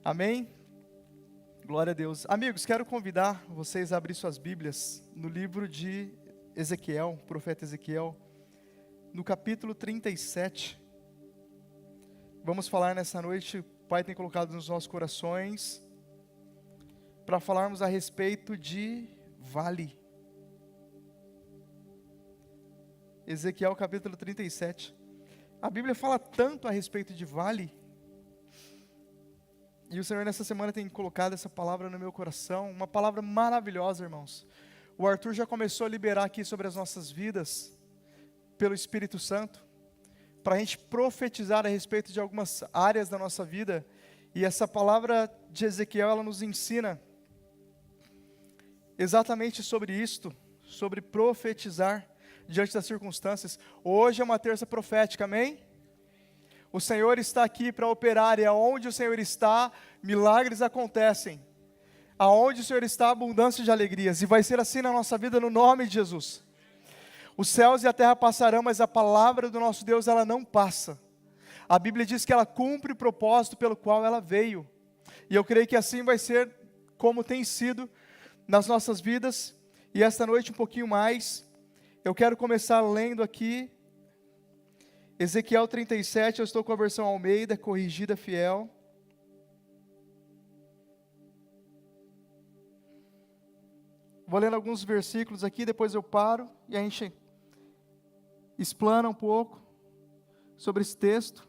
Amém? Glória a Deus. Amigos, quero convidar vocês a abrir suas Bíblias no livro de Ezequiel, profeta Ezequiel, no capítulo 37. Vamos falar nessa noite, o Pai tem colocado nos nossos corações, para falarmos a respeito de vale. Ezequiel capítulo 37. A Bíblia fala tanto a respeito de vale, e o Senhor nessa semana tem colocado essa palavra no meu coração, uma palavra maravilhosa, irmãos. O Arthur já começou a liberar aqui sobre as nossas vidas, pelo Espírito Santo, para a gente profetizar a respeito de algumas áreas da nossa vida, e essa palavra de Ezequiel, ela nos ensina exatamente sobre isto, sobre profetizar diante das circunstâncias. Hoje é uma terça profética, amém? O Senhor está aqui para operar, e aonde o Senhor está, milagres acontecem. Aonde o Senhor está, abundância de alegrias, e vai ser assim na nossa vida no nome de Jesus. Os céus e a terra passarão, mas a palavra do nosso Deus, ela não passa. A Bíblia diz que ela cumpre o propósito pelo qual ela veio, e eu creio que assim vai ser como tem sido nas nossas vidas. E esta noite um pouquinho mais, eu quero começar lendo aqui Ezequiel 37, eu estou com a versão Almeida, corrigida, fiel. Vou lendo alguns versículos aqui, depois eu paro e a gente explana um pouco sobre esse texto.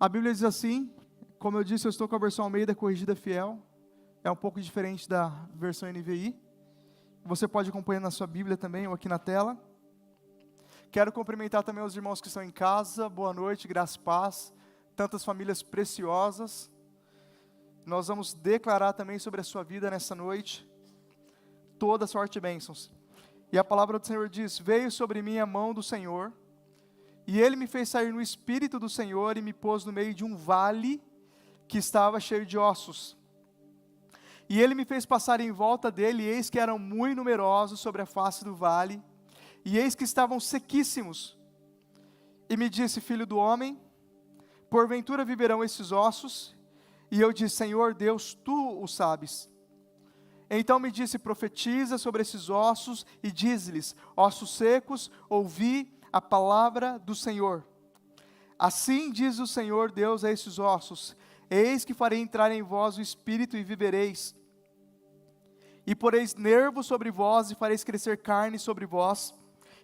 A Bíblia diz assim, como eu disse, eu estou com a versão Almeida, corrigida, fiel. É um pouco diferente da versão NVI. Você pode acompanhar na sua Bíblia também, ou aqui na tela. Quero cumprimentar também os irmãos que estão em casa. Boa noite, graça e paz. Tantas famílias preciosas. Nós vamos declarar também sobre a sua vida nessa noite toda sorte e bênçãos. E a palavra do Senhor diz: veio sobre mim a mão do Senhor, e Ele me fez sair no Espírito do Senhor, e me pôs no meio de um vale que estava cheio de ossos. E Ele me fez passar em volta dele, e eis que eram muito numerosos sobre a face do vale, e eis que estavam sequíssimos. E me disse: filho do homem, porventura viverão esses ossos? E eu disse: Senhor Deus, Tu o sabes. Então me disse: profetiza sobre esses ossos, e diz-lhes: ossos secos, ouvi a palavra do Senhor. Assim diz o Senhor Deus a esses ossos: eis que farei entrar em vós o Espírito, e vivereis. E poreis nervos sobre vós, e fareis crescer carne sobre vós,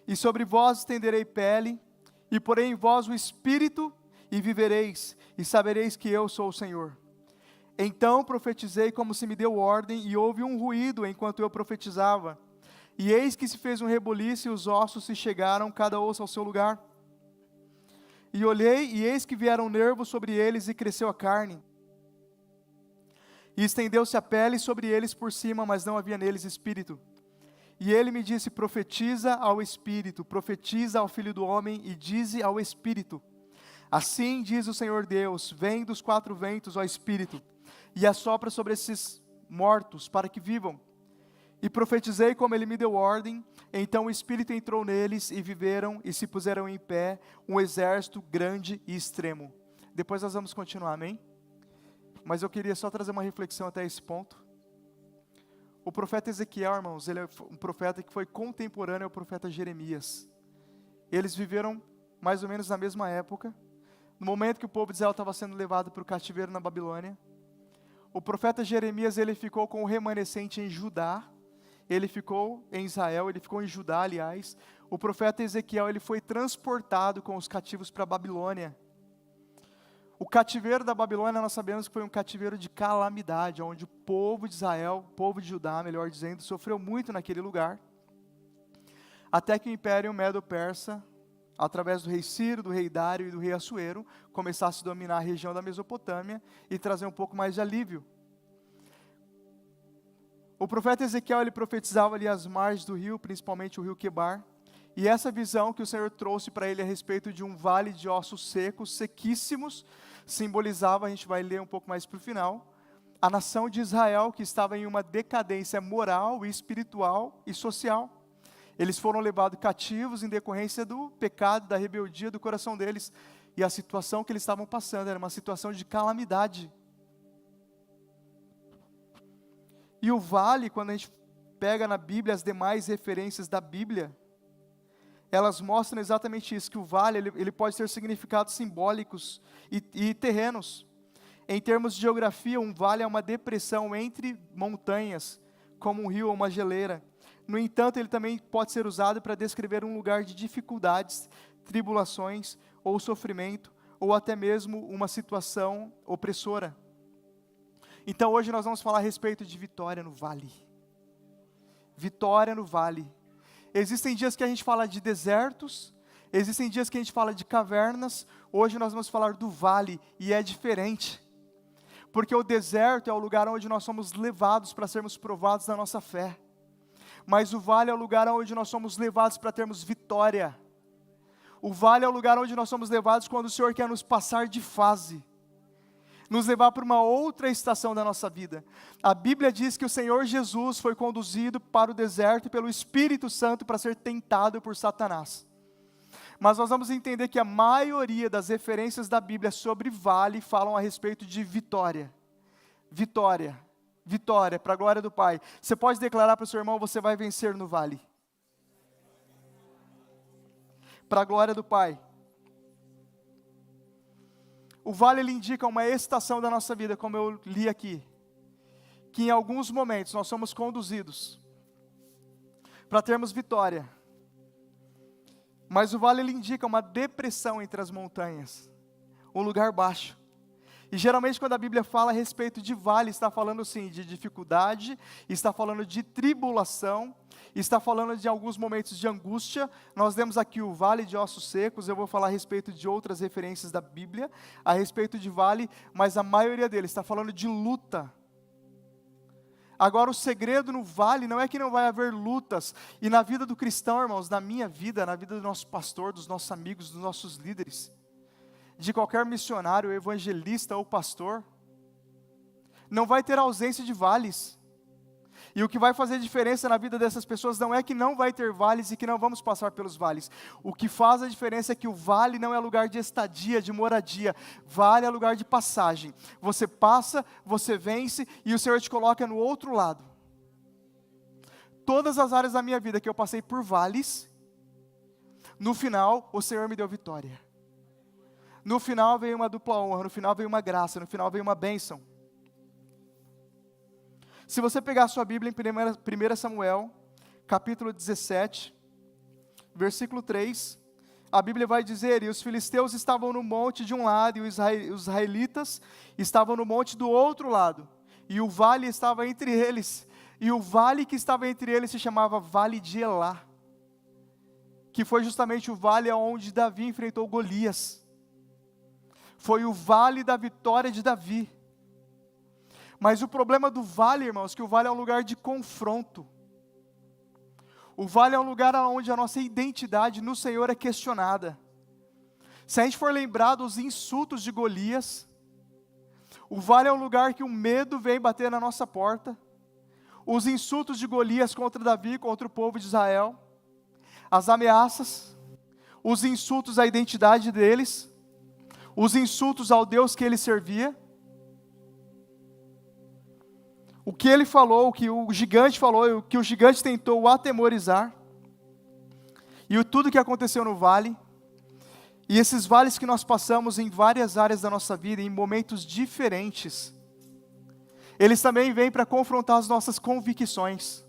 e sobre vós estenderei pele, e porei em vós o Espírito, e vivereis, e sabereis que eu sou o Senhor. Então profetizei como se me deu ordem, e houve um ruído enquanto eu profetizava. E eis que se fez um reboliço, e os ossos se chegaram, cada osso ao seu lugar. E olhei, e eis que vieram nervos sobre eles, e cresceu a carne. E estendeu-se a pele sobre eles por cima, mas não havia neles espírito. E ele me disse: profetiza ao Espírito, profetiza ao Filho do Homem, e dize ao Espírito: assim diz o Senhor Deus, vem dos quatro ventos, ó Espírito, e assopra sobre esses mortos, para que vivam. E profetizei como ele me deu ordem, então o Espírito entrou neles, e viveram, e se puseram em pé, um exército grande e extremo. Depois nós vamos continuar, amém? Mas eu queria só trazer uma reflexão até esse ponto. O profeta Ezequiel, irmãos, ele é um profeta que foi contemporâneo ao profeta Jeremias. Eles viveram mais ou menos na mesma época, no momento que o povo de Israel estava sendo levado para o cativeiro na Babilônia. O profeta Jeremias, ele ficou com o remanescente em Judá, ele ficou em Israel, ele ficou em Judá, aliás. O profeta Ezequiel, ele foi transportado com os cativos para a Babilônia. O cativeiro da Babilônia, nós sabemos que foi um cativeiro de calamidade, onde o povo de Israel, o povo de Judá, melhor dizendo, sofreu muito naquele lugar, até que o Império Medo-Persa, através do rei Ciro, do rei Dário e do rei Assuero, começasse a dominar a região da Mesopotâmia e trazer um pouco mais de alívio. O profeta Ezequiel, ele profetizava ali as margens do rio, principalmente o rio Quebar, e essa visão que o Senhor trouxe para ele a respeito de um vale de ossos secos, sequíssimos, simbolizava, a gente vai ler um pouco mais para o final, a nação de Israel, que estava em uma decadência moral, espiritual e social. Eles foram levados cativos em decorrência do pecado, da rebeldia do coração deles, e a situação que eles estavam passando era uma situação de calamidade. E o vale, quando a gente pega na Bíblia as demais referências da Bíblia, elas mostram exatamente isso, que o vale ele pode ter significados simbólicos e terrenos. Em termos de geografia, um vale é uma depressão entre montanhas, como um rio ou uma geleira. No entanto, ele também pode ser usado para descrever um lugar de dificuldades, tribulações ou sofrimento, ou até mesmo uma situação opressora. Então hoje nós vamos falar a respeito de vitória no vale. Vitória no vale. Existem dias que a gente fala de desertos, existem dias que a gente fala de cavernas, hoje nós vamos falar do vale, e é diferente. Porque o deserto é o lugar onde nós somos levados para sermos provados na nossa fé. Mas o vale é o lugar onde nós somos levados para termos vitória. O vale é o lugar onde nós somos levados quando o Senhor quer nos passar de fase, nos levar para uma outra estação da nossa vida. A Bíblia diz que o Senhor Jesus foi conduzido para o deserto pelo Espírito Santo para ser tentado por Satanás. Mas nós vamos entender que a maioria das referências da Bíblia sobre vale falam a respeito de vitória. Vitória. Vitória, para a glória do Pai. Você pode declarar para o seu irmão, você vai vencer no vale. Para a glória do Pai. O vale ele indica uma estação da nossa vida, como eu li aqui, que em alguns momentos nós somos conduzidos para termos vitória, mas o vale ele indica uma depressão entre as montanhas, um lugar baixo. E geralmente quando a Bíblia fala a respeito de vale, está falando sim de dificuldade, está falando de tribulação, está falando de alguns momentos de angústia. Nós temos aqui o vale de ossos secos, eu vou falar a respeito de outras referências da Bíblia, a respeito de vale, mas a maioria deles está falando de luta. Agora o segredo no vale não é que não vai haver lutas, e na vida do cristão, irmãos, na minha vida, na vida do nosso pastor, dos nossos amigos, dos nossos líderes, de qualquer missionário, evangelista ou pastor, não vai ter ausência de vales. E o que vai fazer diferença na vida dessas pessoas não é que não vai ter vales e que não vamos passar pelos vales. O que faz a diferença é que o vale não é lugar de estadia, de moradia. Vale é lugar de passagem. Você passa, você vence e o Senhor te coloca no outro lado. Todas as áreas da minha vida que eu passei por vales, no final o Senhor me deu vitória. No final veio uma dupla honra, no final veio uma graça, no final veio uma bênção. Se você pegar a sua Bíblia em 1 Samuel, capítulo 17, versículo 3, a Bíblia vai dizer, e os filisteus estavam no monte de um lado, e os israelitas estavam no monte do outro lado, e o vale estava entre eles, e o vale que estava entre eles se chamava Vale de Elá, que foi justamente o vale onde Davi enfrentou Golias. Foi o vale da vitória de Davi. Mas o problema do vale, irmãos, é que o vale é um lugar de confronto. O vale é um lugar onde a nossa identidade no Senhor é questionada. Se a gente for lembrar dos insultos de Golias, o vale é um lugar que o medo vem bater na nossa porta. Os insultos de Golias contra Davi, contra o povo de Israel, as ameaças, os insultos à identidade deles, os insultos ao Deus que ele servia, o que ele falou, o que o gigante falou, o que o gigante tentou atemorizar, e tudo que aconteceu no vale, e esses vales que nós passamos em várias áreas da nossa vida, em momentos diferentes, eles também vêm para confrontar as nossas convicções,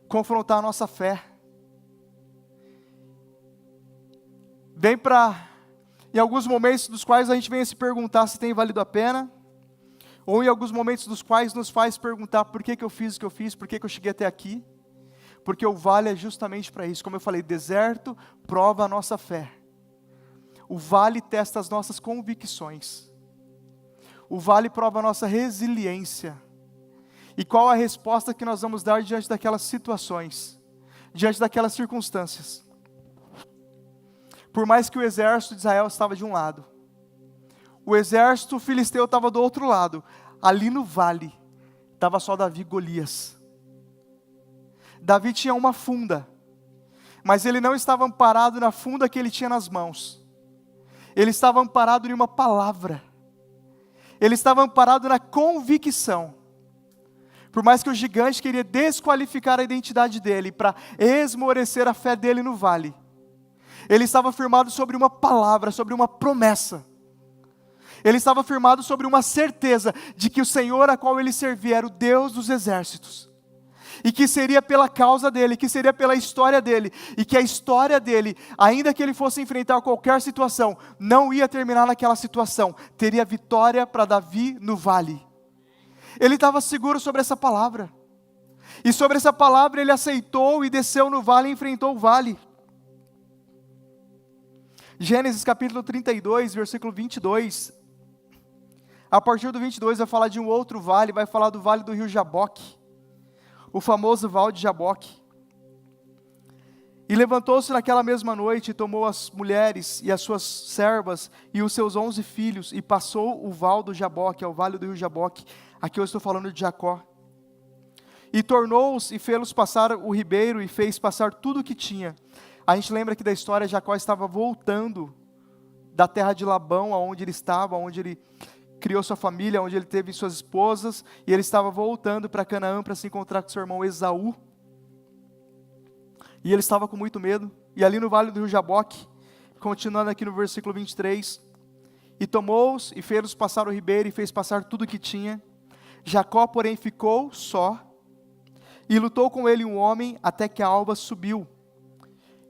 confrontar a nossa fé, vem para, em alguns momentos dos quais a gente vem a se perguntar se tem valido a pena, ou em alguns momentos dos quais nos faz perguntar por que eu fiz o que eu fiz, por que eu cheguei até aqui, porque o vale é justamente para isso. Como eu falei, deserto prova a nossa fé, o vale testa as nossas convicções, o vale prova a nossa resiliência, e qual a resposta que nós vamos dar diante daquelas situações, diante daquelas circunstâncias. Por mais que o exército de Israel estava de um lado, o exército filisteu estava do outro lado, ali no vale, estava só Davi e Golias. Davi tinha uma funda, mas ele não estava amparado na funda que ele tinha nas mãos, ele estava amparado em uma palavra, ele estava amparado na convicção. Por mais que o gigante queria desqualificar a identidade dele, para esmorecer a fé dele no vale, ele estava firmado sobre uma palavra, sobre uma promessa. Ele estava firmado sobre uma certeza de que o Senhor a qual ele servia era o Deus dos exércitos. E que seria pela causa dele, que seria pela história dele, e que a história dele, ainda que ele fosse enfrentar qualquer situação, não ia terminar naquela situação, teria vitória para Davi no vale. Ele estava seguro sobre essa palavra, e sobre essa palavra ele aceitou e desceu no vale e enfrentou o vale. Gênesis capítulo 32, versículo 22, a partir do 22 vai falar de um outro vale, vai falar do vale do rio Jaboque, o famoso vale de Jaboque. E levantou-se naquela mesma noite, e tomou as mulheres e as suas servas, e os seus 11 filhos, e passou o vale do Jaboque, ao vale do rio Jaboque. Aqui eu estou falando de Jacó. E tornou-os e fê-los passar o ribeiro, e fez passar tudo o que tinha. A gente lembra que da história, Jacó estava voltando da terra de Labão, aonde ele estava, onde ele criou sua família, onde ele teve suas esposas, e ele estava voltando para Canaã para se encontrar com seu irmão Esaú. E ele estava com muito medo, e ali no vale do rio Jaboque, continuando aqui no versículo 23, e tomou-os e fez-los passar o ribeiro, e fez passar tudo o que tinha. Jacó, porém, ficou só, e lutou com ele um homem, até que a alva subiu.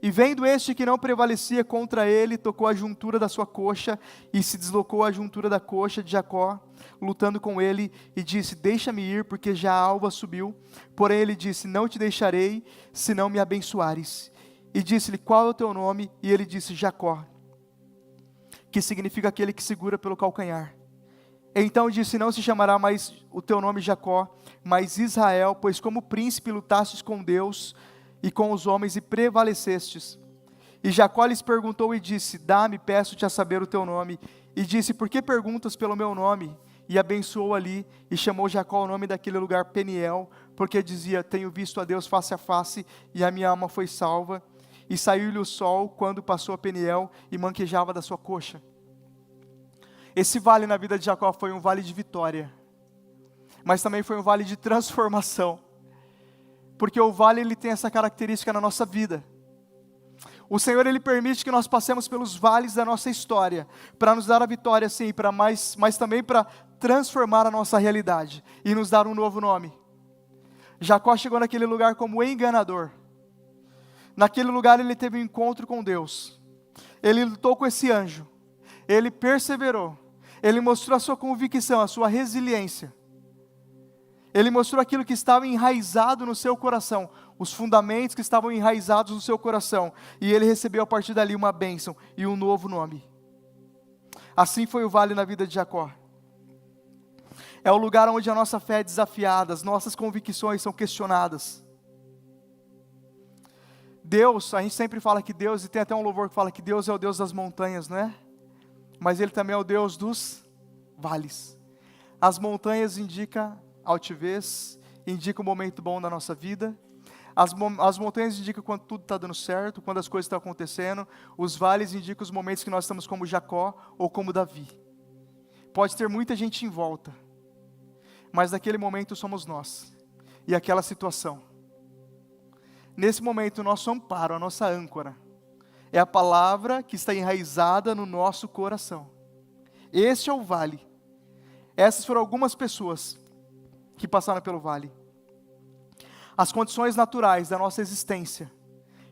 E vendo este que não prevalecia contra ele, tocou a juntura da sua coxa, e se deslocou a juntura da coxa de Jacó, lutando com ele, e disse: deixa-me ir, porque já a alva subiu. Porém ele disse: não te deixarei, se não me abençoares. E disse-lhe: qual é o teu nome? E ele disse: Jacó, que significa aquele que segura pelo calcanhar. Então disse: não se chamará mais o teu nome Jacó, mas Israel, pois como príncipe lutastes com Deus e com os homens e prevalecestes. E Jacó lhes perguntou e disse: dá-me, peço-te a saber o teu nome. E disse: por que perguntas pelo meu nome? E abençoou ali, e chamou Jacó o nome daquele lugar Peniel, porque dizia: tenho visto a Deus face a face, e a minha alma foi salva. E saiu-lhe o sol quando passou a Peniel, e manquejava da sua coxa. Esse vale na vida de Jacó foi um vale de vitória, mas também foi um vale de transformação. Porque o vale ele tem essa característica na nossa vida. O Senhor ele permite que nós passemos pelos vales da nossa história, para nos dar a vitória sim, mas também para transformar a nossa realidade e nos dar um novo nome. Jacó chegou naquele lugar como enganador. Naquele lugar ele teve um encontro com Deus. Ele lutou com esse anjo. Ele perseverou. Ele mostrou a sua convicção, a sua resiliência. Ele mostrou aquilo que estava enraizado no seu coração, os fundamentos que estavam enraizados no seu coração, e ele recebeu a partir dali uma bênção e um novo nome. Assim foi o vale na vida de Jacó. É o lugar onde a nossa fé é desafiada, as nossas convicções são questionadas. Deus, a gente sempre fala que Deus, e tem até um louvor que fala que Deus é o Deus das montanhas, não é? Mas Ele também é o Deus dos vales. As montanhas indicam altivez, indica um momento bom da nossa vida. As montanhas indicam quando tudo está dando certo, quando as coisas estão acontecendo. Os vales indicam os momentos que nós estamos como Jacó ou como Davi. Pode ter muita gente em volta, mas naquele momento somos nós e aquela situação. Nesse momento o nosso amparo, a nossa âncora, é a palavra que está enraizada no nosso coração. Este é o vale. Essas foram algumas pessoas que passaram pelo vale. As condições naturais da nossa existência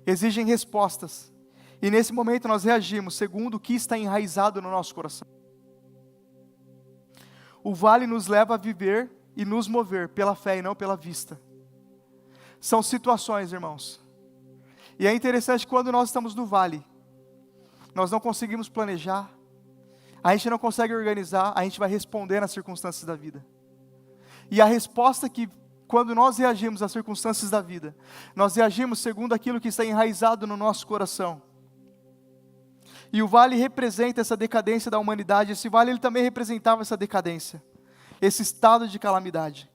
exigem respostas, e nesse momento nós reagimos segundo o que está enraizado no nosso coração. O vale nos leva a viver e nos mover pela fé e não pela vista. São situações, irmãos. E é interessante que quando nós estamos no vale, nós não conseguimos planejar, a gente não consegue organizar, a gente vai responder nas circunstâncias da vida. E a resposta que, quando nós reagimos às circunstâncias da vida, nós reagimos segundo aquilo que está enraizado no nosso coração. E o vale representa essa decadência da humanidade. Esse vale ele também representava essa decadência, esse estado de calamidade.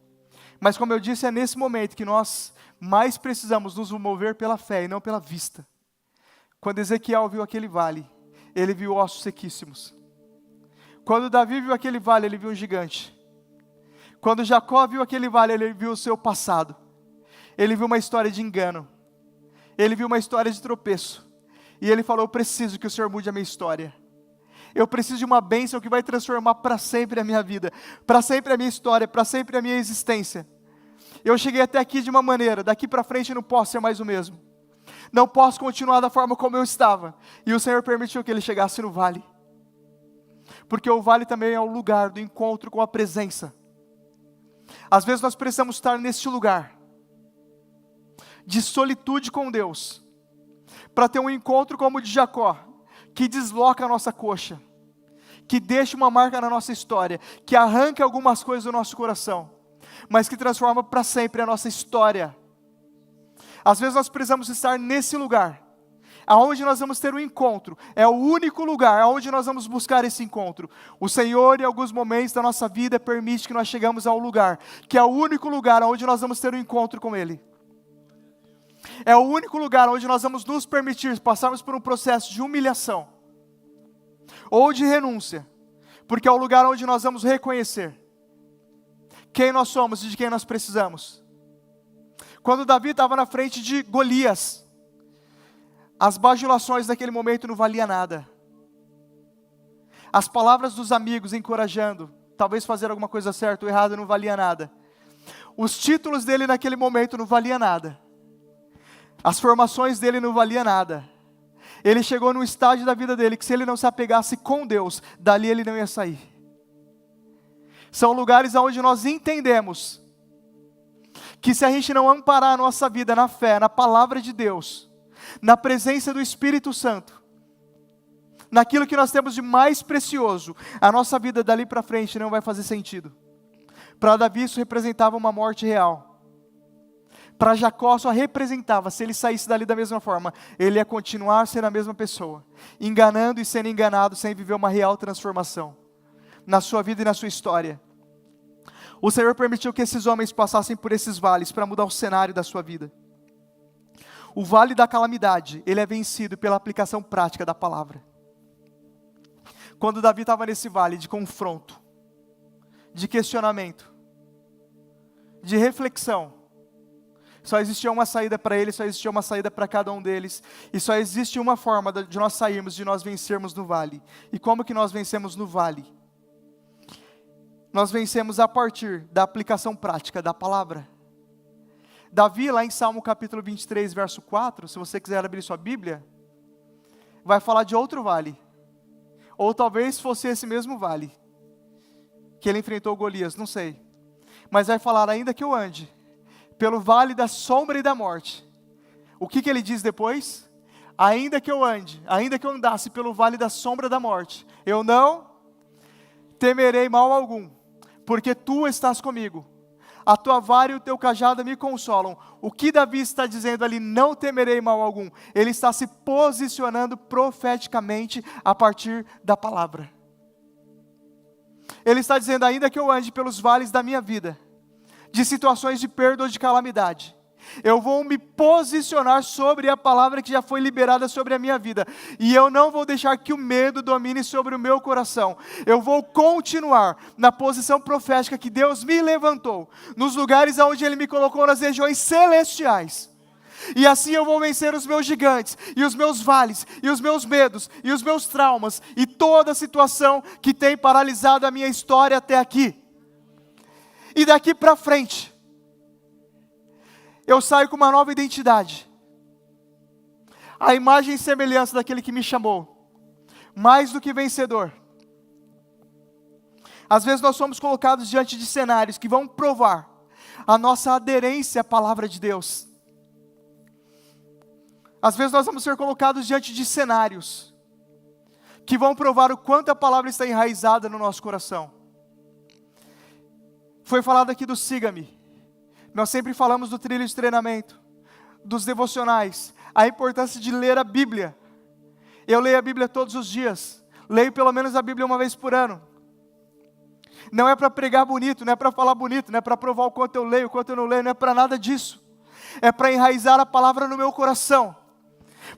Mas como eu disse, é nesse momento que nós mais precisamos nos mover pela fé e não pela vista. Quando Ezequiel viu aquele vale, ele viu ossos sequíssimos. Quando Davi viu aquele vale, ele viu um gigante. Quando Jacó viu aquele vale, ele viu o seu passado. Ele viu uma história de engano. Ele viu uma história de tropeço. E ele falou: eu preciso que o Senhor mude a minha história. Eu preciso de uma bênção que vai transformar para sempre a minha vida, para sempre a minha história, para sempre a minha existência. Eu cheguei até aqui de uma maneira, daqui para frente eu não posso ser mais o mesmo. Não posso continuar da forma como eu estava. E o Senhor permitiu que ele chegasse no vale. Porque o vale também é o lugar do encontro com a presença. Às vezes nós precisamos estar neste lugar de solitude com Deus, para ter um encontro como o de Jacó, que desloca a nossa coxa, que deixa uma marca na nossa história, que arranca algumas coisas do nosso coração, mas que transforma para sempre a nossa história. Às vezes nós precisamos estar nesse lugar, aonde nós vamos ter um encontro. É o único lugar aonde nós vamos buscar esse encontro. O Senhor, em alguns momentos da nossa vida, permite que nós chegamos ao lugar, que é o único lugar aonde nós vamos ter um encontro com Ele. É o único lugar onde nós vamos nos permitir passarmos por um processo de humilhação ou de renúncia, porque é o lugar onde nós vamos reconhecer quem nós somos e de quem nós precisamos. Quando Davi estava na frente de Golias, as bajulações daquele momento não valiam nada. As palavras dos amigos encorajando, talvez fazer alguma coisa certa ou errada, não valia nada. Os títulos dele naquele momento não valiam nada. As formações dele não valiam nada. Ele chegou num estágio da vida dele que se ele não se apegasse com Deus, dali ele não ia sair. São lugares onde nós entendemos que se a gente não amparar a nossa vida na fé, na palavra de Deus, na presença do Espírito Santo, naquilo que nós temos de mais precioso, a nossa vida dali para frente não vai fazer sentido. Para Davi isso representava uma morte real. Para Jacó só representava, se ele saísse dali da mesma forma, ele ia continuar sendo a mesma pessoa, enganando e sendo enganado, sem viver uma real transformação na sua vida e na sua história. O Senhor permitiu que esses homens passassem por esses vales para mudar o cenário da sua vida. O vale da calamidade, ele é vencido pela aplicação prática da palavra. Quando Davi estava nesse vale de confronto, de questionamento, de reflexão, só existia uma saída para ele, só existia uma saída para cada um deles, e só existe uma forma de nós sairmos, de nós vencermos no vale. E como que nós vencemos no vale? Nós vencemos a partir da aplicação prática da palavra. Davi, lá em Salmo capítulo 23, verso 4, se você quiser abrir sua Bíblia, vai falar de outro vale, ou talvez fosse esse mesmo vale, que ele enfrentou Golias, não sei, mas vai falar: ainda que eu ande pelo vale da sombra e da morte. O que ele diz depois? Ainda que eu ande, ainda que eu andasse pelo vale da sombra da morte, eu não temerei mal algum, porque tu estás comigo. A tua vara e o teu cajado me consolam. O que Davi está dizendo ali, não temerei mal algum, ele está se posicionando profeticamente a partir da palavra. Ele está dizendo: ainda que eu ande pelos vales da minha vida, de situações de perda ou de calamidade, eu vou me posicionar sobre a palavra que já foi liberada sobre a minha vida, e eu não vou deixar que o medo domine sobre o meu coração. Eu vou continuar na posição profética que Deus me levantou, nos lugares onde Ele me colocou, nas regiões celestiais, e assim eu vou vencer os meus gigantes, e os meus vales, e os meus medos, e os meus traumas, e toda situação que tem paralisado a minha história até aqui. E daqui para frente, eu saio com uma nova identidade, a imagem e semelhança daquele que me chamou, mais do que vencedor. Às vezes nós somos colocados diante de cenários que vão provar a nossa aderência à palavra de Deus. Às vezes nós vamos ser colocados diante de cenários que vão provar o quanto a palavra está enraizada no nosso coração. Foi falado aqui do Siga-me. Nós sempre falamos do trilho de treinamento, dos devocionais, a importância de ler a Bíblia. Eu leio a Bíblia todos os dias, leio pelo menos a Bíblia uma vez por ano. Não é para pregar bonito, não é para falar bonito, não é para provar o quanto eu leio, o quanto eu não leio, não é para nada disso. É para enraizar a palavra no meu coração.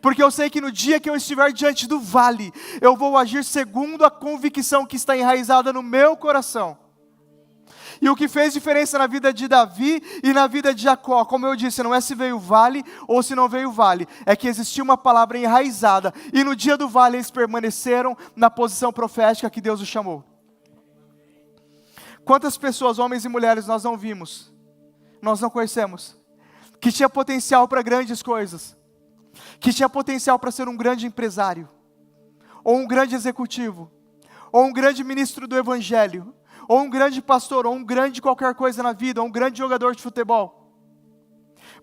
Porque eu sei que no dia que eu estiver diante do vale, eu vou agir segundo a convicção que está enraizada no meu coração. E o que fez diferença na vida de Davi e na vida de Jacó, como eu disse, não é se veio o vale ou se não veio o vale, é que existia uma palavra enraizada, e no dia do vale eles permaneceram na posição profética que Deus os chamou. Quantas pessoas, homens e mulheres, nós não vimos, nós não conhecemos, que tinha potencial para grandes coisas, que tinha potencial para ser um grande empresário, ou um grande executivo, ou um grande ministro do evangelho, ou um grande pastor, ou um grande qualquer coisa na vida, ou um grande jogador de futebol,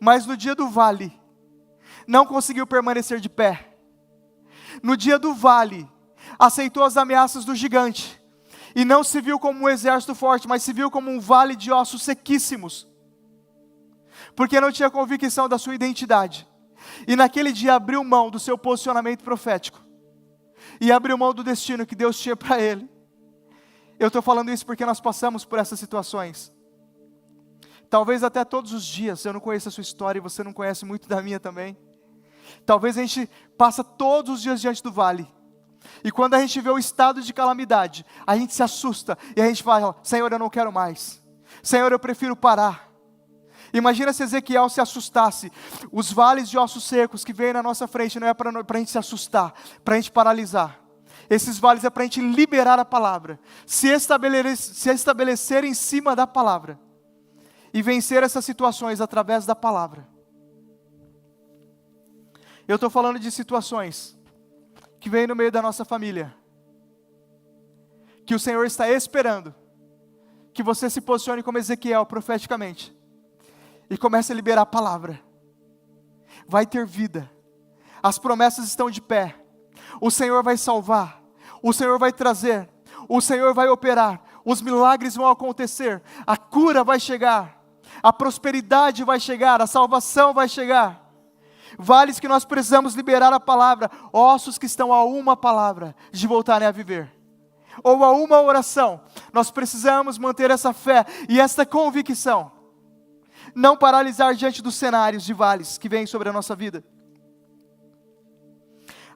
mas no dia do vale, não conseguiu permanecer de pé. No dia do vale, aceitou as ameaças do gigante, e não se viu como um exército forte, mas se viu como um vale de ossos sequíssimos, porque não tinha convicção da sua identidade, e naquele dia abriu mão do seu posicionamento profético, e abriu mão do destino que Deus tinha para ele. Eu estou falando isso porque nós passamos por essas situações, talvez até todos os dias. Eu não conheço a sua história e você não conhece muito da minha também. Talvez a gente passa todos os dias diante do vale, e quando a gente vê o estado de calamidade, a gente se assusta, e a gente fala: Senhor, eu não quero mais, Senhor, eu prefiro parar. Imagina se Ezequiel se assustasse. Os vales de ossos secos que vêm na nossa frente não é para a gente se assustar, para a gente paralisar. Esses vales é para a gente liberar a palavra, se estabelecer em cima da palavra, e vencer essas situações através da palavra. Eu estou falando de situações que vêm no meio da nossa família, que o Senhor está esperando que você se posicione como Ezequiel profeticamente, e comece a liberar a palavra. Vai ter vida, as promessas estão de pé, o Senhor vai salvar, o Senhor vai trazer, o Senhor vai operar, os milagres vão acontecer, a cura vai chegar, a prosperidade vai chegar, a salvação vai chegar. Vales que nós precisamos liberar a palavra, ossos que estão a uma palavra de voltarem a viver, ou a uma oração. Nós precisamos manter essa fé e essa convicção, não paralisar diante dos cenários de vales que vêm sobre a nossa vida.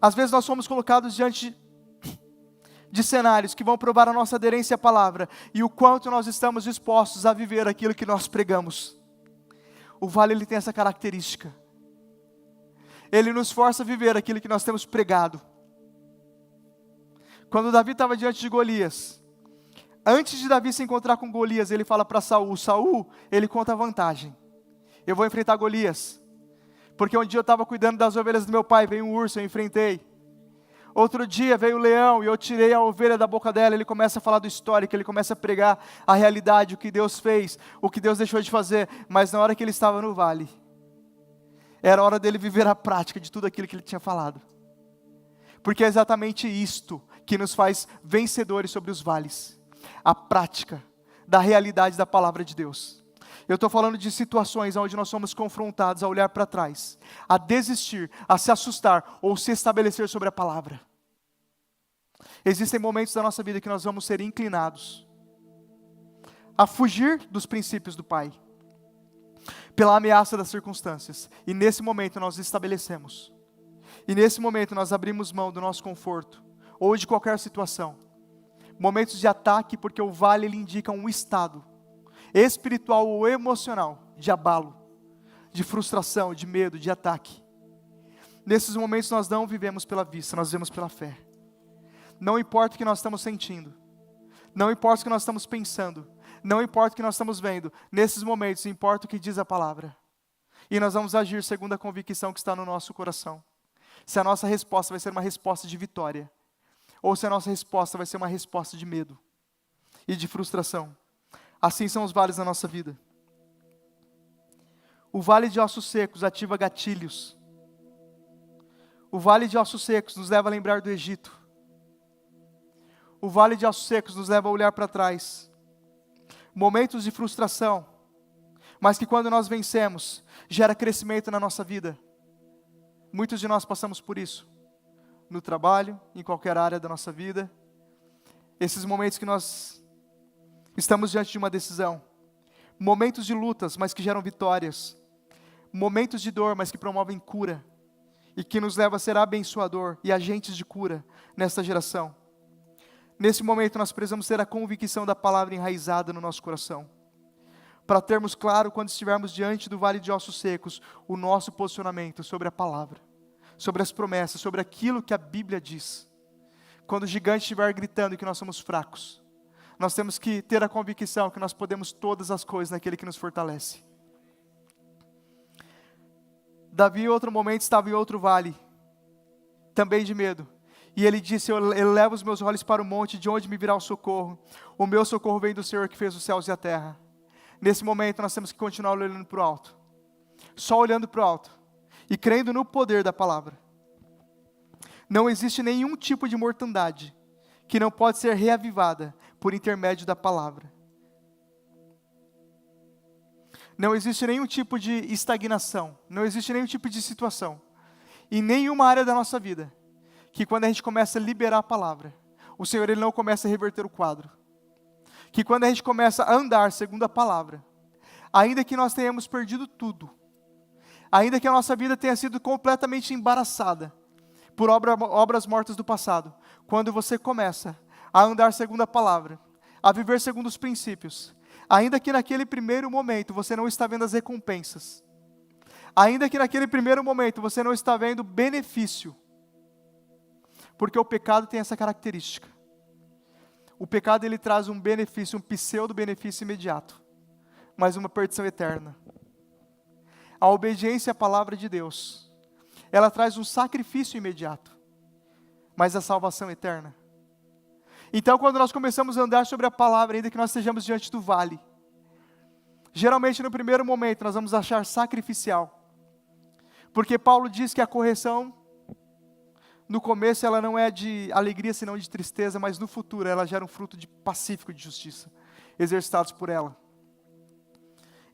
Às vezes nós somos colocados diante de cenários que vão provar a nossa aderência à palavra, e o quanto nós estamos dispostos a viver aquilo que nós pregamos. O vale, ele tem essa característica, ele nos força a viver aquilo que nós temos pregado. Quando Davi estava diante de Golias, antes de Davi se encontrar com Golias, ele fala para Saul, ele conta a vantagem: eu vou enfrentar Golias, porque um dia eu estava cuidando das ovelhas do meu pai, veio um urso, eu enfrentei. Outro dia veio o leão e eu tirei a ovelha da boca dela. Ele começa a falar do histórico, ele começa a pregar a realidade, o que Deus fez, o que Deus deixou de fazer. Mas na hora que ele estava no vale, era hora dele viver a prática de tudo aquilo que ele tinha falado. Porque é exatamente isto que nos faz vencedores sobre os vales, a prática da realidade da palavra de Deus. Eu estou falando de situações onde nós somos confrontados a olhar para trás, a desistir, a se assustar ou se estabelecer sobre a palavra. Existem momentos da nossa vida que nós vamos ser inclinados a fugir dos princípios do Pai, pela ameaça das circunstâncias, e nesse momento nós estabelecemos, e nesse momento nós abrimos mão do nosso conforto, ou de qualquer situação, momentos de ataque, porque o vale ele indica um estado espiritual ou emocional, de abalo, de frustração, de medo, de ataque. Nesses momentos nós não vivemos pela vista, nós vivemos pela fé. Não importa o que nós estamos sentindo, não importa o que nós estamos pensando, não importa o que nós estamos vendo, nesses momentos importa o que diz a palavra. E nós vamos agir segundo a convicção que está no nosso coração. Se a nossa resposta vai ser uma resposta de vitória, ou se a nossa resposta vai ser uma resposta de medo e de frustração. Assim são os vales na nossa vida. O vale de ossos secos ativa gatilhos. O vale de ossos secos nos leva a lembrar do Egito. O vale de ossos secos nos leva a olhar para trás. Momentos de frustração, mas que quando nós vencemos, gera crescimento na nossa vida. Muitos de nós passamos por isso. No trabalho, em qualquer área da nossa vida. Esses momentos que nós estamos diante de uma decisão, momentos de lutas, mas que geram vitórias, momentos de dor, mas que promovem cura, e que nos leva a ser abençoador e agentes de cura nesta geração. Nesse momento nós precisamos ter a convicção da palavra enraizada no nosso coração, para termos claro, quando estivermos diante do vale de ossos secos, o nosso posicionamento sobre a palavra, sobre as promessas, sobre aquilo que a Bíblia diz. Quando o gigante estiver gritando que nós somos fracos, nós temos que ter a convicção que nós podemos todas as coisas naquele que nos fortalece. Davi, em outro momento, estava em outro vale, também de medo. E ele disse, eu elevo os meus olhos para o monte, de onde me virá o socorro. O meu socorro vem do Senhor que fez os céus e a terra. Nesse momento nós temos que continuar olhando para o alto. Só olhando para o alto. E crendo no poder da palavra. Não existe nenhum tipo de mortandade que não pode ser reavivada por intermédio da palavra. Não existe nenhum tipo de estagnação. Não existe nenhum tipo de situação. Em nenhuma área da nossa vida. Que quando a gente começa a liberar a palavra, o Senhor ele não começa a reverter o quadro. Que quando a gente começa a andar segundo a palavra, ainda que nós tenhamos perdido tudo, ainda que a nossa vida tenha sido completamente embaraçada por obras mortas do passado, quando você começa a andar segundo a palavra, a viver segundo os princípios, ainda que naquele primeiro momento você não está vendo as recompensas, ainda que naquele primeiro momento você não está vendo benefício, porque o pecado tem essa característica. O pecado ele traz um benefício, um pseudo-benefício imediato, mas uma perdição eterna. A obediência à palavra de Deus, ela traz um sacrifício imediato, mas a salvação eterna. Então, quando nós começamos a andar sobre a palavra, ainda que nós estejamos diante do vale, geralmente no primeiro momento nós vamos achar sacrificial, porque Paulo diz que a correção, no começo ela não é de alegria, senão de tristeza, mas no futuro ela gera um fruto de pacífico de justiça, exercitados por ela.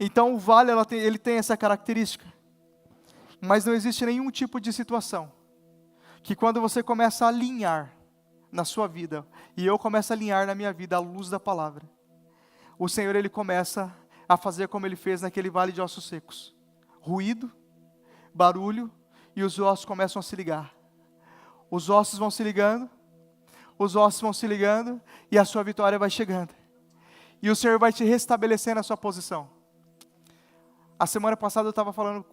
Então o vale ele tem essa característica, mas não existe nenhum tipo de situação, que quando você começa a alinhar na sua vida, e eu começo a alinhar na minha vida à luz da palavra, o Senhor ele começa a fazer como ele fez naquele vale de ossos secos, ruído, barulho, e os ossos começam a se ligar. Os ossos vão se ligando, e a sua vitória vai chegando. E o Senhor vai te restabelecer na sua posição. A semana passada eu estava falando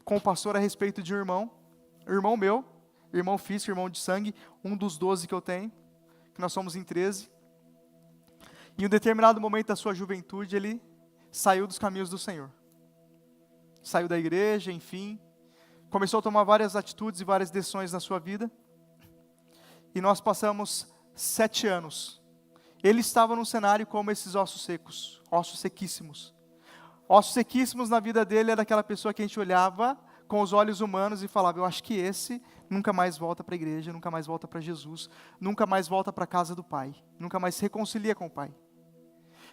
com o pastor a respeito de um irmão meu, irmão físico, irmão de sangue, um dos 12 que eu tenho, que nós somos em 13. Em um determinado momento da sua juventude, ele saiu dos caminhos do Senhor. Saiu da igreja, enfim. Começou a tomar várias atitudes e várias decisões na sua vida. E nós passamos 7 anos. Ele estava num cenário como esses ossos secos, ossos sequíssimos. Ossos sequíssimos na vida dele era aquela pessoa que a gente olhava com os olhos humanos e falava, eu acho que esse nunca mais volta para a igreja, nunca mais volta para Jesus, nunca mais volta para a casa do Pai, nunca mais se reconcilia com o Pai.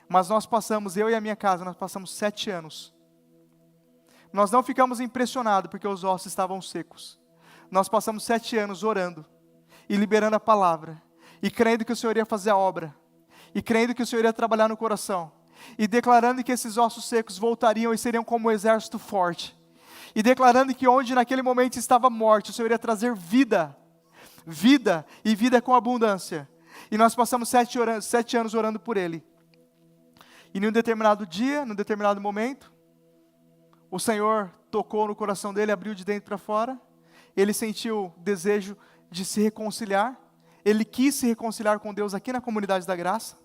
Mas nós passamos, eu e a minha casa, nós passamos 7 anos. Nós não ficamos impressionados porque os ossos estavam secos. Nós passamos 7 anos orando e liberando a palavra, e crendo que o Senhor ia fazer a obra, e crendo que o Senhor ia trabalhar no coração, e declarando que esses ossos secos voltariam e seriam como um exército forte, e declarando que onde naquele momento estava morte, o Senhor ia trazer vida, e vida com abundância. E nós passamos 7 anos orando por ele. E num determinado dia, num determinado momento, o Senhor tocou no coração dele, abriu de dentro para fora, ele sentiu desejo de se reconciliar, ele quis se reconciliar com Deus aqui na Comunidade da Graça,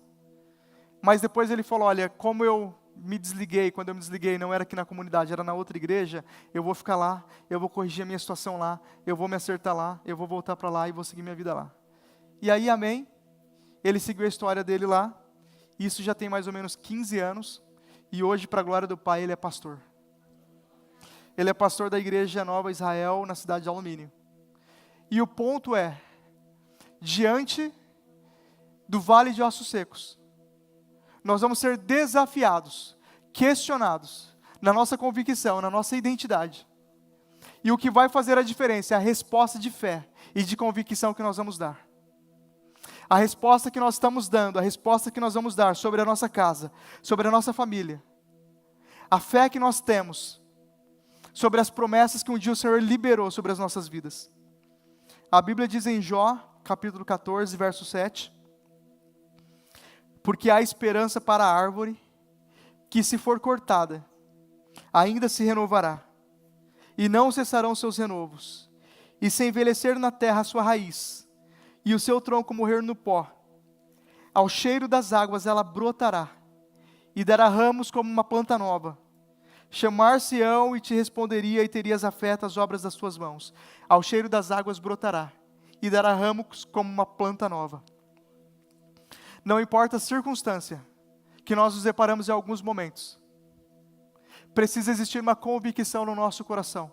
mas depois ele falou, olha, como eu me desliguei, quando eu me desliguei não era aqui na comunidade, era na outra igreja, eu vou ficar lá, eu vou corrigir a minha situação lá, eu vou me acertar lá, eu vou voltar para lá e vou seguir minha vida lá. E aí, amém, ele seguiu a história dele lá, isso já tem mais ou menos 15 anos, e hoje, para a glória do Pai, ele é pastor. Ele é pastor da Igreja Nova Israel, na cidade de Alumínio. E o ponto é, diante do vale de ossos secos, nós vamos ser desafiados, questionados, na nossa convicção, na nossa identidade. E o que vai fazer a diferença é a resposta de fé e de convicção que nós vamos dar. A resposta que nós estamos dando, a resposta que nós vamos dar sobre a nossa casa, sobre a nossa família. A fé que nós temos sobre as promessas que um dia o Senhor liberou sobre as nossas vidas. A Bíblia diz em Jó, capítulo 14, verso 7, Porque há esperança para a árvore, que se for cortada, ainda se renovará, e não cessarão seus renovos. E se envelhecer na terra a sua raiz, e o seu tronco morrer no pó, ao cheiro das águas ela brotará, e dará ramos como uma planta nova. Chamar-se-ão e te responderia, e terias afeto às obras das tuas mãos. Ao cheiro das águas brotará, e dará ramos como uma planta nova. Não importa a circunstância que nós nos deparamos em alguns momentos, precisa existir uma convicção no nosso coração,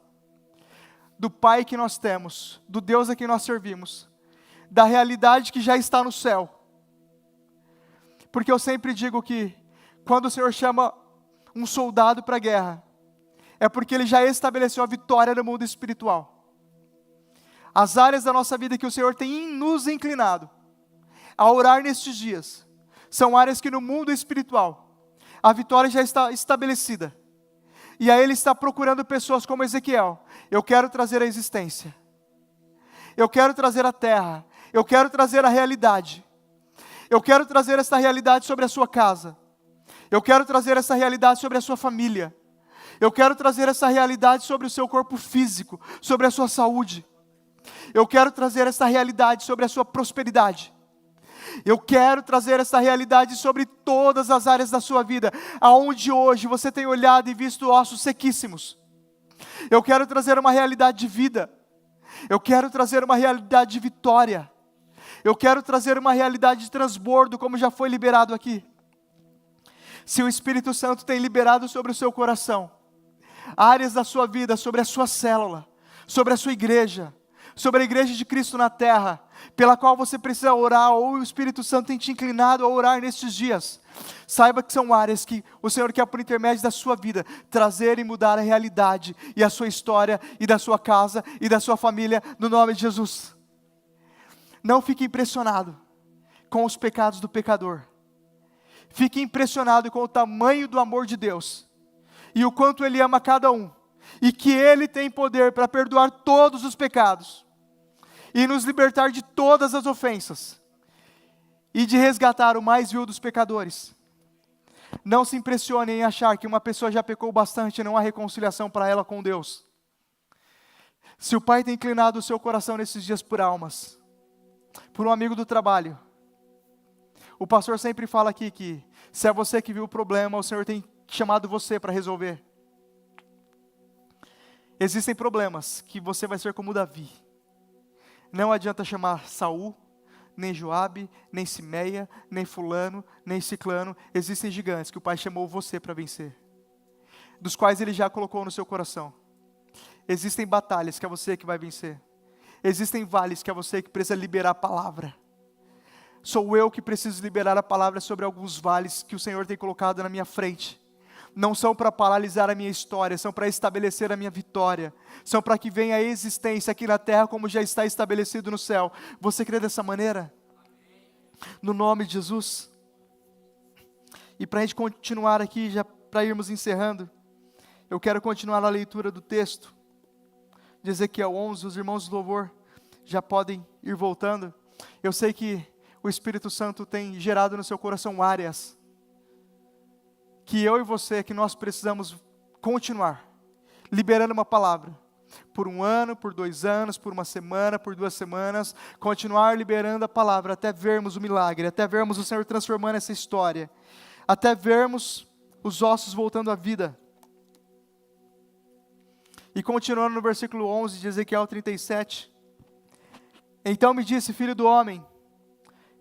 do Pai que nós temos, do Deus a quem nós servimos, da realidade que já está no céu. Porque eu sempre digo que, quando o Senhor chama um soldado para a guerra, é porque Ele já estabeleceu a vitória no mundo espiritual. As áreas da nossa vida que o Senhor tem nos inclinado a orar nestes dias, são áreas que no mundo espiritual, a vitória já está estabelecida. E aí Ele está procurando pessoas como Ezequiel. Eu quero trazer a existência. Eu quero trazer a terra. Eu quero trazer a realidade. Eu quero trazer essa realidade sobre a sua casa. Eu quero trazer essa realidade sobre a sua família. Eu quero trazer essa realidade sobre o seu corpo físico, sobre a sua saúde. Eu quero trazer essa realidade sobre a sua prosperidade. Eu quero trazer essa realidade sobre todas as áreas da sua vida, aonde hoje você tem olhado e visto ossos sequíssimos. Eu quero trazer uma realidade de vida. Eu quero trazer uma realidade de vitória. Eu quero trazer uma realidade de transbordo, como já foi liberado aqui. Se o Espírito Santo tem liberado sobre o seu coração, áreas da sua vida, sobre a sua célula, sobre a sua igreja, sobre a igreja de Cristo na terra, pela qual você precisa orar, ou o Espírito Santo tem te inclinado a orar nestes dias, saiba que são áreas que o Senhor quer, por intermédio da sua vida, trazer e mudar a realidade, e a sua história, e da sua casa, e da sua família, no nome de Jesus. Não fique impressionado com os pecados do pecador. Fique impressionado com o tamanho do amor de Deus, e o quanto Ele ama cada um, e que Ele tem poder para perdoar todos os pecados, e nos libertar de todas as ofensas, e de resgatar o mais vil dos pecadores. Não se impressione em achar que uma pessoa já pecou bastante e não há reconciliação para ela com Deus. Se o Pai tem inclinado o seu coração nesses dias por almas, por um amigo do trabalho, o pastor sempre fala aqui que, se é você que viu o problema, o Senhor tem chamado você para resolver. Existem problemas que você vai ser como Davi. Não adianta chamar Saul, nem Joabe, nem Simeia, nem fulano, nem ciclano. Existem gigantes que o Pai chamou você para vencer, dos quais Ele já colocou no seu coração. Existem batalhas que é você que vai vencer. Existem vales que é você que precisa liberar a palavra. Sou eu que preciso liberar a palavra sobre alguns vales que o Senhor tem colocado na minha frente. Não são para paralisar a minha história, são para estabelecer a minha vitória. São para que venha a existência aqui na terra como já está estabelecido no céu. Você crê dessa maneira? No nome de Jesus. E para a gente continuar aqui, já para irmos encerrando, eu quero continuar a leitura do texto de Ezequiel 11, os irmãos do louvor já podem ir voltando. Eu sei que o Espírito Santo tem gerado no seu coração áreas que eu e você, que nós precisamos continuar liberando uma palavra, por um ano, por 2 anos, por uma semana, por 2 semanas, continuar liberando a palavra, até vermos o milagre, até vermos o Senhor transformando essa história, até vermos os ossos voltando à vida. E continuando no versículo 11 de Ezequiel 37, então me disse, filho do homem,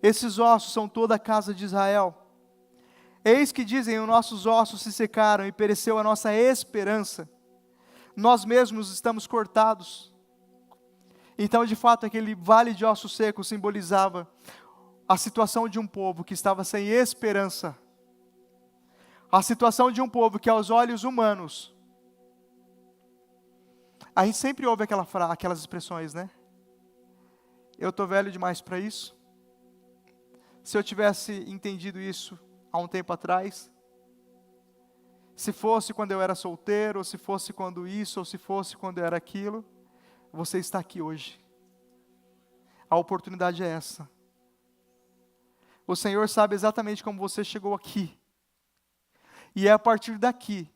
esses ossos são toda a casa de Israel. Eis que dizem, os nossos ossos se secaram e pereceu a nossa esperança. Nós mesmos estamos cortados. Então, de fato, aquele vale de ossos secos simbolizava a situação de um povo que estava sem esperança. A situação de um povo que, aos olhos humanos, a gente sempre ouve aquelas expressões, né? Eu estou velho demais para isso. Se eu tivesse entendido isso há um tempo atrás, se fosse quando eu era solteiro, ou se fosse quando isso, ou se fosse quando eu era aquilo, você está aqui hoje. A oportunidade é essa. O Senhor sabe exatamente como você chegou aqui. E é a partir daqui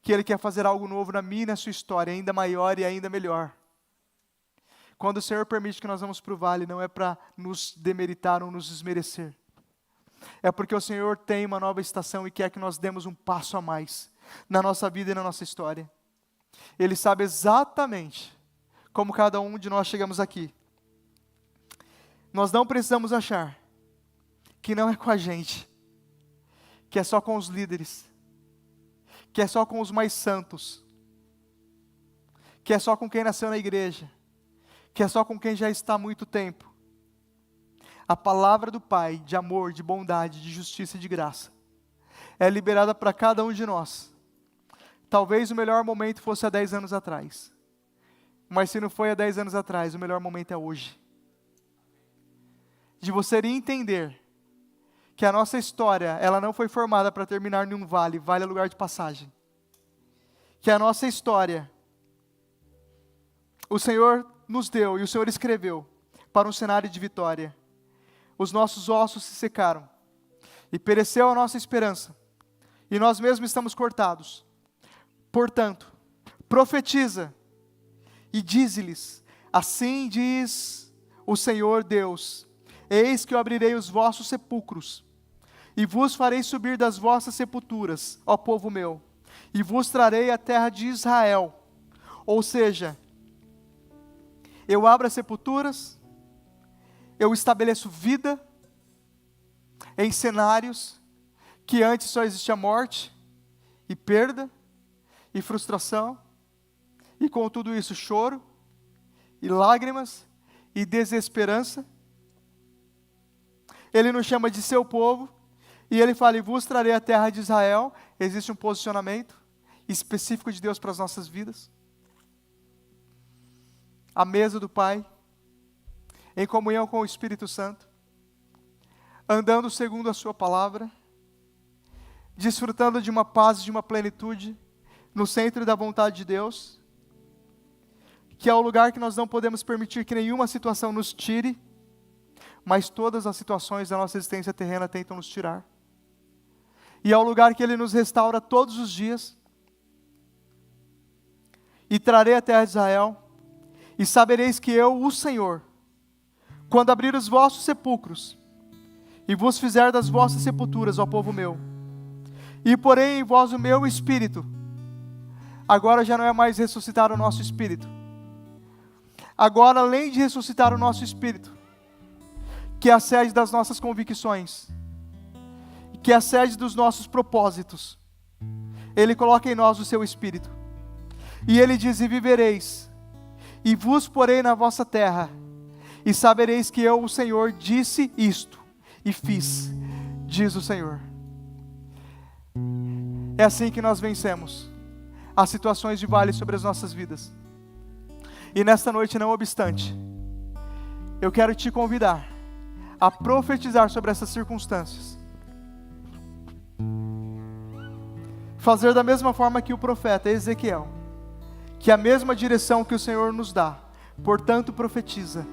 que Ele quer fazer algo novo na minha e na sua história, ainda maior e ainda melhor. Quando o Senhor permite que nós vamos para o vale, não é para nos demeritar ou nos desmerecer. É porque o Senhor tem uma nova estação e quer que nós demos um passo a mais na nossa vida e na nossa história. Ele sabe exatamente como cada um de nós chegamos aqui. Nós não precisamos achar que não é com a gente, que é só com os líderes, que é só com os mais santos, que é só com quem nasceu na igreja, que é só com quem já está há muito tempo. A palavra do Pai, de amor, de bondade, de justiça e de graça, é liberada para cada um de nós. Talvez o melhor momento fosse há 10 anos atrás, mas se não foi há 10 anos atrás, o melhor momento é hoje. De você entender que a nossa história, ela não foi formada para terminar em um vale, vale é lugar de passagem. Que a nossa história, o Senhor nos deu e o Senhor escreveu para um cenário de vitória. Os nossos ossos se secaram e pereceu a nossa esperança, e nós mesmos estamos cortados. Portanto, profetiza e dize-lhes: assim diz o Senhor Deus, eis que eu abrirei os vossos sepulcros, e vos farei subir das vossas sepulturas, ó povo meu, e vos trarei a terra de Israel. Ou seja, eu abro as sepulturas, eu estabeleço vida em cenários que antes só existia morte e perda e frustração, e com tudo isso choro e lágrimas e desesperança. Ele nos chama de seu povo, e Ele fala: e vos trarei a terra de Israel. Existe um posicionamento específico de Deus para as nossas vidas. A mesa do Pai, em comunhão com o Espírito Santo, andando segundo a sua palavra, desfrutando de uma paz e de uma plenitude, no centro da vontade de Deus, que é o lugar que nós não podemos permitir que nenhuma situação nos tire, mas todas as situações da nossa existência terrena tentam nos tirar. E é o lugar que Ele nos restaura todos os dias. E trarei a terra de Israel, e sabereis que eu, o Senhor, quando abrir os vossos sepulcros, e vos fizer das vossas sepulturas, ó povo meu, e porei em vós o meu espírito. Agora já não é mais ressuscitar o nosso espírito. Agora, além de ressuscitar o nosso espírito, que é a sede das nossas convicções, que é a sede dos nossos propósitos, Ele coloca em nós o seu espírito. E Ele diz: e vivereis, e vos porei na vossa terra, e sabereis que eu, o Senhor, disse isto, e fiz, diz o Senhor. É assim que nós vencemos as situações de vale sobre as nossas vidas. E nesta noite, não obstante, eu quero te convidar a profetizar sobre essas circunstâncias. Fazer da mesma forma que o profeta Ezequiel, que é a mesma direção que o Senhor nos dá. Portanto, profetiza.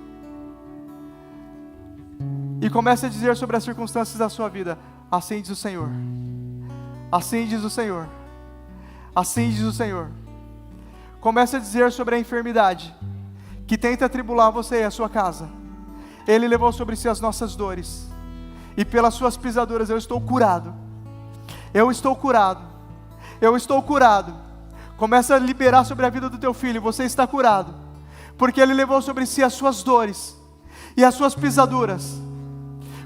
E comece a dizer sobre as circunstâncias da sua vida: assim diz o Senhor. Assim diz o Senhor. Assim diz o Senhor. Comece a dizer sobre a enfermidade que tenta atribular você e a sua casa. Ele levou sobre si as nossas dores, e pelas suas pisaduras eu estou curado. Eu estou curado. Eu estou curado. Começa a liberar sobre a vida do teu filho: você está curado, porque Ele levou sobre si as suas dores e as suas pisaduras.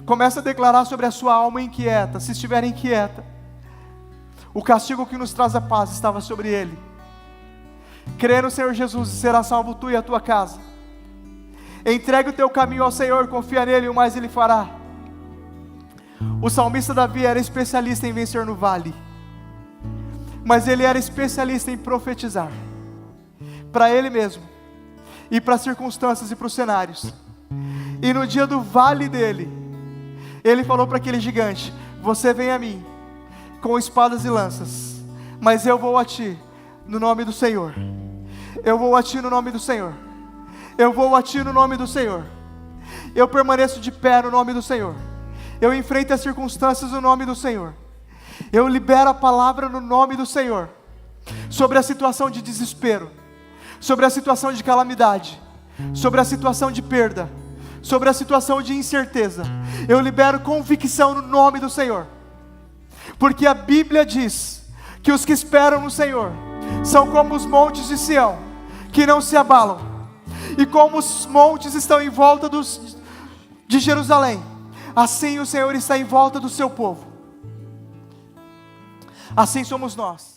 Começa a declarar sobre a sua alma inquieta. Se estiver inquieta, o castigo que nos traz a paz estava sobre Ele. Crê no Senhor Jesus e será salvo tu e a tua casa. Entregue o teu caminho ao Senhor, confia nele e o mais Ele fará. O salmista Davi era especialista em vencer no vale, mas ele era especialista em profetizar para ele mesmo, e para as circunstâncias e para os cenários. E no dia do vale dele, ele falou para aquele gigante: você vem a mim com espadas e lanças, mas eu vou a ti no nome do Senhor. Eu vou a ti no nome do Senhor. Eu vou a ti no nome do Senhor. Eu permaneço de pé no nome do Senhor. Eu enfrento as circunstâncias no nome do Senhor. Eu libero a palavra no nome do Senhor, sobre a situação de desespero, sobre a situação de calamidade, sobre a situação de perda, sobre a situação de incerteza. Eu libero convicção no nome do Senhor, porque a Bíblia diz que os que esperam no Senhor são como os montes de Sião, que não se abalam, e como os montes estão em volta de Jerusalém, assim o Senhor está em volta do seu povo. Assim somos nós.